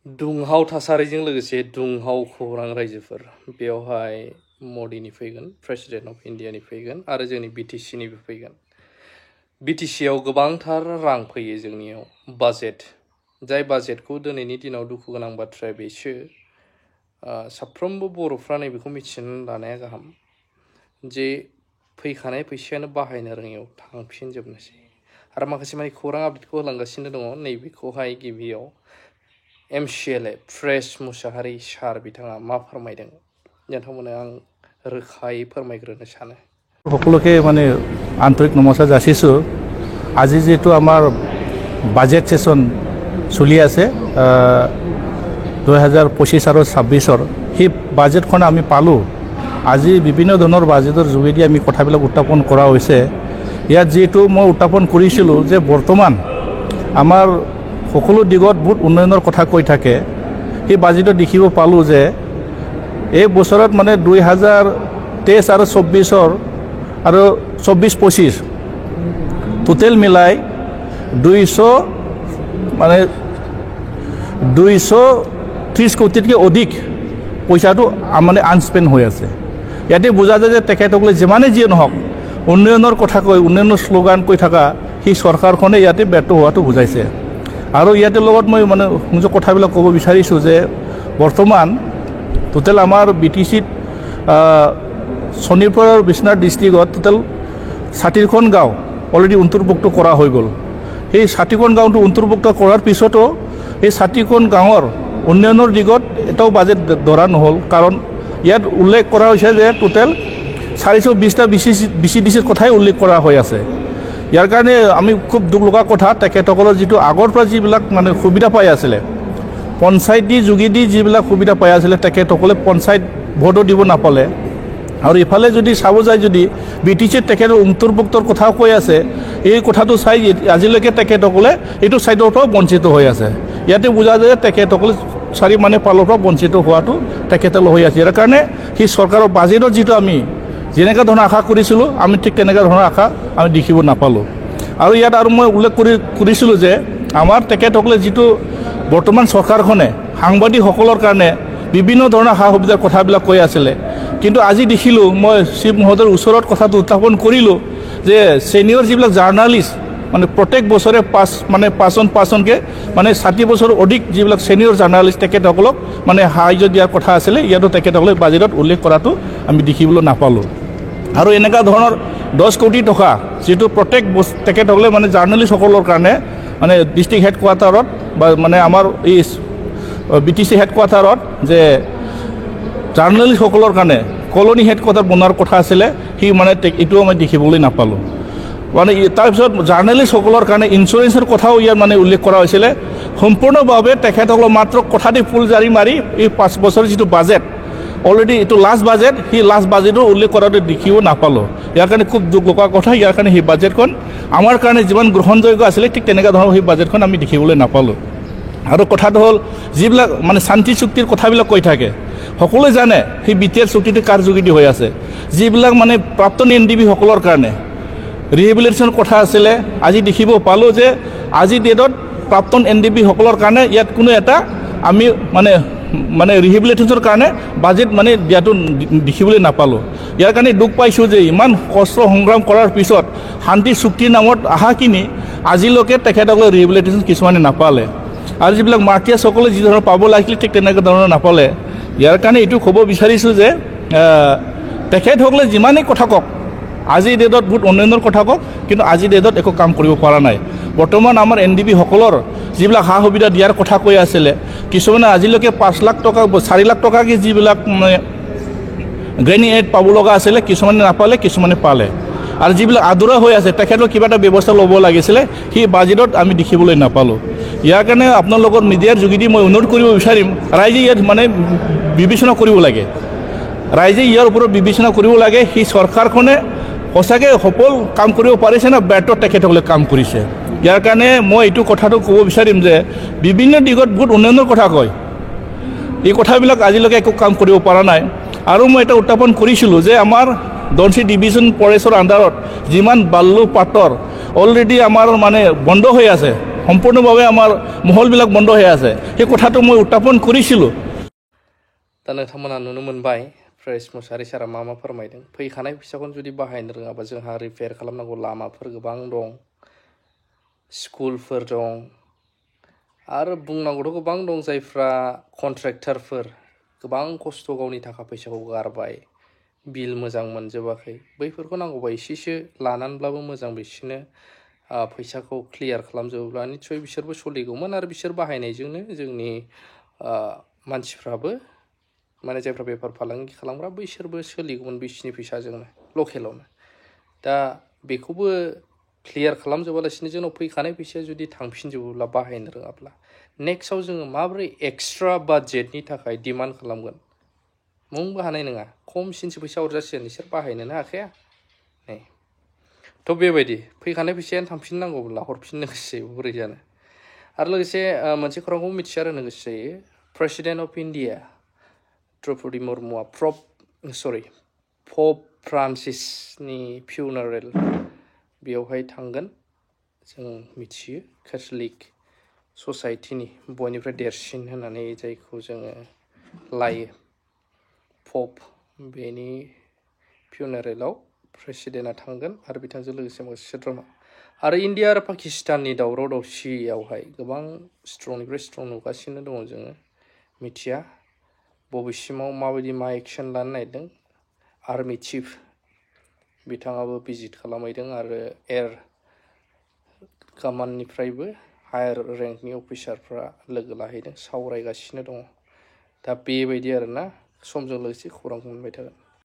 दुंहाव थासारिजों लोगोसे दुंहाव खौरां रायजोफोर बेवहाय मदिनि फैगोन प्रेसिडेन्ट अफ इन्डियानि फैगोन आरो जोंनि बिटिसिनिबो फैगोन बिटिसिआव गोबांथार रां फैयो जोंनियाव बाजेट जाय बाजेटखौ दिनैनि दिनाव दुखु गोनां बाथ्राया बेसो साफ्रोमबो बर'फ्रा नैबेखौ मिथिनानै लानाया गाहाम जे फैखानाय फैसायानो बाहायनो रोङैयाव थांफिनजोबनोसै आरो माखासे माने खौरां आपडेटखौ होलांगासिनो दङ नैबेखौहाय गिबियाव MCLA फ्रेश मुसाहारि सार बिथाङा मा फोरमायदों नोंथांमोननो आं रोखायै फोरमायग्रोनो सानो সকলোকে মানে আন্তৰিক নমস্কাৰ যাচিছো আজি যেটো আমাৰ বাজেট সেশন চলি আছে 2025 আৰু 26 হি বাজেটখন আমি পালো আজি বিভিন্ন ধৰণৰ বাজেটৰ যোগেদি আমি কথাবিলাক উত্থাপন কৰা হৈছে ইয়াত যেটো মই উত্থাপন কৰিছিলো যে বৰ্তমান আমাৰ সকলো দিগত বহুত উন্নয়নৰ কথা কৈ থাকে এই বাজেটত দেখিব পালো যে এই বছৰত মানে 2023 আৰু 24 আৰু 24-25 টোটেল মিলাই 230 কোটিতকৈ অধিক পইচাটো মানে আনস্পেন্ড হৈ আছে ইয়াতে বুজা যায় যে তেখেতসকলে যিমানে যি নহওক উন্নয়নৰ কথা কৈ উন্নয়নৰ শ্লোগান কৈ থকা সেই চৰকাৰখনে ইয়াতে ব্যৰ্থ হোৱাটো বুজাইছে আৰু ইয়াতে লগত মই মানে নিজৰ কথাবিলাক ক'ব বিচাৰিছো যে বৰ্তমান টোটেল আমাৰ বিটিচিত শনিপুৰ আৰু বিশ্বনাথ ডিষ্ট্ৰিক্টত টোটেল 60খন গাঁও অলৰেডি অন্তৰ্ভুক্ত কৰা হৈ গ'ল এই 60খন গাঁওটো অন্তৰ্ভুক্ত কৰাৰ পিছতো এই 60খন গাঁৱৰ উন্নয়নৰ দিগত এটাও বাজেট ধৰা নহ'ল কাৰণ ইয়াত উল্লেখ কৰা হৈছে যে টোটেল 420টা বিচিডিচিৰ কথাই উল্লেখ কৰা হৈ আছে ইয়াৰ কাৰণে আমি খুব দুখ লগা কথা তেখেতসকলৰ যেটো আগৰ পৰা যিবিলাক মানে সুবিধা পাই আছিল পঞ্চায়তী যোগেদি যিবিলাক সুবিধা পাই আছিল তেখেতসকলে পঞ্চায়ত ভোটো দিব নাপালে আৰু ইফালে যদি চাব যায় যদি বিটিচি তেখেতৰ অন্তৰ্ভুক্তৰ কথা কৈ আছে এই কথাটো চাই আজিলৈকে তেখেতসকলে এইটো সাইডৰ পৰা বঞ্চিত হৈ আছে ইয়াতে বুজা যায় তেখেতসকলে চাৰি মানে পালৰ পৰা বঞ্চিত হোৱাটো তেখেতসকল হৈ আছে ইয়াৰ কাৰণে সেই চৰকাৰৰ বাজেটৰ যেটো আমি যেনেকা ধৰণৰ আশা কৰিছিলো আমি ঠিক তেনেকা ধৰণৰ আশা আমি দেখিব নাপালো আৰু ইয়াত আৰু মই উল্লেখ কৰিছিলো যে আমাৰ তেখেতসকলে যেটো বৰ্তমান চৰকাৰখনে সাংবাদিকসকলৰ কাৰণে বিভিন্ন ধৰণৰ সা সুবিধাৰ কথাবিলাক কৈ আছিল কিন্তু আজি দেখিলো মই শিৱ মহোদয়ৰ ওচৰত কথাটো উত্থাপন কৰিলো যে সিনিয়ৰ যিবিলাক জাৰ্নালিষ্ট মানে প্ৰত্যেক বছৰে পাঁচনকে মানে 60 বছৰ অধিক যিবিলাক সিনিয়ৰ জাৰ্নালিষ্ট তেখেতসকলক মানে সাহায্য দিয়াৰ কথা আছিল ইয়াতো তেখেতসকলে বাজেটত উল্লেখ কৰাটো আমি দেখিবলৈ নাপালো আৰু এনেকা ধৰণৰ 10 কোটি টকা যেটো প্ৰত্যেক তেখেতসকলে মানে জাৰ্নালিষ্টসকলৰ কাৰণে মানে ডিস্ট্ৰিক্ট হেডকোৱাৰ্টাৰত বা মানে আমাৰ এই বিটিসি হেডকোৱাৰ্টাৰত যে জাৰ্নালিষ্টসকলৰ কাৰণে কলনি হেডকোৱাৰ্টাৰ বনোৱাৰ কথা আছিল হি মানে এটো আমি দেখিবলৈ নাপালো মানে তাৰপিছত জাৰ্নালিষ্টসকলৰ কাৰণে ইনস্যুৰেন্সৰ কথাও ইয়াত মানে উল্লেখ কৰা হৈছিল সম্পূৰ্ণভাৱে তেখেতসকলৰ মাত্ৰ কথাটি ফুল জাৰি মাৰি এই 5 বছৰৰ যেটো বাজেট অলৰেডি এটো লাষ্ট বাজেট হি লাষ্ট বাজেটৰ উল্লেখ কৰাটো দেখিব নাপালো ইয়াৰ কাৰণে খুব দুখ লগা কথা ইয়াৰ কাৰণে এই বাজেটখন আমাৰ কাৰণে যিমান গ্ৰহণযোগ্য আছিল ঠিক তেনেকা ধৰণৰ এই বাজেটখন আমি দেখিবলৈ নাপালো আৰু কথাটো হল যিবিলাক মানে শান্তি চুক্তিৰ কথাবিলাক কৈ থাকে সকলোৱে জানে সেই বিটিআৰ চুক্তিটো কাৰ যোগেদি হৈ আছে যিবিলাক মানে প্ৰাক্তন এনডিবি সকলৰ কাৰণে ৰিহেবিলিটেশ্যন কথা আছিল আজি দেখিব পালো যে আজি ডেটত প্ৰাক্তন এনডিবি সকলৰ কাৰণে ইয়াত কোনো এটা আমি মানে ৰিহেবিলিটেশ্যনৰ কাৰণে বাজেট মানে দিয়াটো দেখিবলৈ নাপালো ইয়াৰ কাৰণে দুখ পাইছো যে ইমান কষ্ট সংগ্ৰাম কৰাৰ পিছত শান্তি চুক্তিৰ নামত আহাখিনি আজিলৈকে তেখেতসকলে ৰিহেবিলিটেশ্যন কিছুমানে নাপালে আৰু যিবিলাক মাৰ্টিয়াছসকলে যি ধৰণৰ পাব লাগিছিল ঠিক তেনেকুৱা ধৰণৰ নাপালে ইয়াৰ কাৰণে এইটো ক'ব বিচাৰিছো যে তেখেতসকলে যিমানেই কথা কওক আজি ডেটত বহুত উন্নয়নৰ কথা কওক কিন্তু আজি ডেটত একো কাম কৰিব পৰা নাই বৰ্তমান আমাৰ এনডিবি সকলৰ যিবিলাক সা সুবিধা দিয়াৰ কথা কৈ আছিল কিছুমানে আজিলৈকে 5 লাখ টকা 4 লাখ টকাকে যিবিলাক গ্ৰেনিয়েট পাব লগা আছিল কিছুমানে নাপালে কিছুমানে পালে আৰু যিবিলাক আদৰা হৈ আছে তেখেতৰ কিবা এটা ব্যৱস্থা ল'ব লাগিছিল সেই বাজেটত আমি দেখিবলৈ নাপালো ইয়াৰ কাৰণে আপোনালোকৰ মিডিয়াৰ যোগেদি মই অনুৰোধ কৰিব বিচাৰিম ৰাইজে ইয়াত মানে বিবেচনা কৰিব লাগে ৰাইজে ইয়াৰ ওপৰত বিবেচনা কৰিব লাগে সেই চৰকাৰখনে সঁচাকৈ সফল কাম কৰিব পাৰিছে না ব্যৰ্থ তেখেতসকলে কাম কৰিছে ইয়াৰ কাৰণে মই এইটো কথাটো ক'ব বিচাৰিম যে বিভিন্ন দিগত বহুত উন্নয়নৰ কথা কয় এই কথাবিলাক আজিলৈকে একো কাম কৰিব পৰা নাই আৰু মই এটা উত্থাপন কৰিছিলো যে আমাৰ ধনশিৰি ডিভিজন ফৰেষ্টৰ আণ্ডাৰত যিমান বাল্লু পাটৰ অলৰেডি আমাৰ মানে বন্ধ হৈ আছে সম্পূৰ্ণভাৱে আমাৰ মহলবিলাক বন্ধ হৈ আছে সেই কথাটো মই উত্থাপন কৰিছিলোঁ दा नोंथांमोना नुनो मोनबाय प्रेस मुसाहारि सारा मा मा फोरमायदों फैखानाय फैसाखौनो जुदि बाहायनो रोङाबा जोंहा रिपेयार खालामनांगौ लामाफोर गोबां दं स्कुलफोर दं आरो बुंनांगौथ' गोबां दं जायफ्रा कन्ट्रेक्टरफोर गोबां खस्थ' गावनि थाखा फैसाखौ गारबाय बिल मोजां मोनजोबाखै बैफोरखौ नांगौबा एसेसो लानानैब्लाबो मोजां बिसोरनो फैसाखौ क्लियार खालामजोबोब्ला निस्सय बिसोरबो सोलिगौमोन आरो बिसोर बाहायनायजोंनो जोंनि मानसिफ्राबो माने जायफ्रा बेफार फालांगि खालामग्रा बैसोरबो सोलिगौमोन बिसिनि फैसाजोंनो लकेलावनो दा बेखौबो क्लियार खालामजोबालासिनो जोंनाव फैखानाय फैसाया जुदि थांफिनजोबोब्ला बाहायनो रोङाब्ला नेक्स्टआव जोङो माबोरै एक्सट्रा बाजेटनि थाखाय डिमान्ड खालामगोन मुंबो हानाय नङा खमसिनसो फैसा हरजासिगोन बिसोर बाहायनोनो हाखाया नै थ' बेबायदि फैखानाय फैसायानो थांफिननांगौब्ला हरफिननो गोसो जायो बोरै जानो आरो लोगोसे मोनसे खौरांखौ मिथिसार होनो गोसो जायो प्रेसिडेन्ट अफ इन्डिया द्रौपदी मुर्मुआ पप फ्रान्सिसनि फिउनारेल बेवहाय थांगोन जों मिथियो केथलिक ससाइटिनि बयनिफ्राय देरसिन होननानै जायखौ जोङो लायो पप बेनि फिउनारेलाव प्रेसिडेन्टआ थांगोन आरो बिथांजों लोगोसे माखासे सोद्रोमा आरो इन्डिया आरो पाकिस्ताननि दावराव दावसियावहाय गोबां स्ट्रंनिफ्राय स्ट्रं नुगासिनो दङ जोङो मिथिया बबेसिमाव माबायदि मा एक्सन लानो नागिरदों आर्मि चिफ बिथाङाबो भिजिट खालामहैदों आरो एयार कमान्डनिफ्रायबो हायार रेंकनि अफिसारफ्रा लोगो लाहैदों सावरायगासिनो दङ दा बेबायदि आरोना समजों लोगोसे खौरांखौ मोनबाय थागोन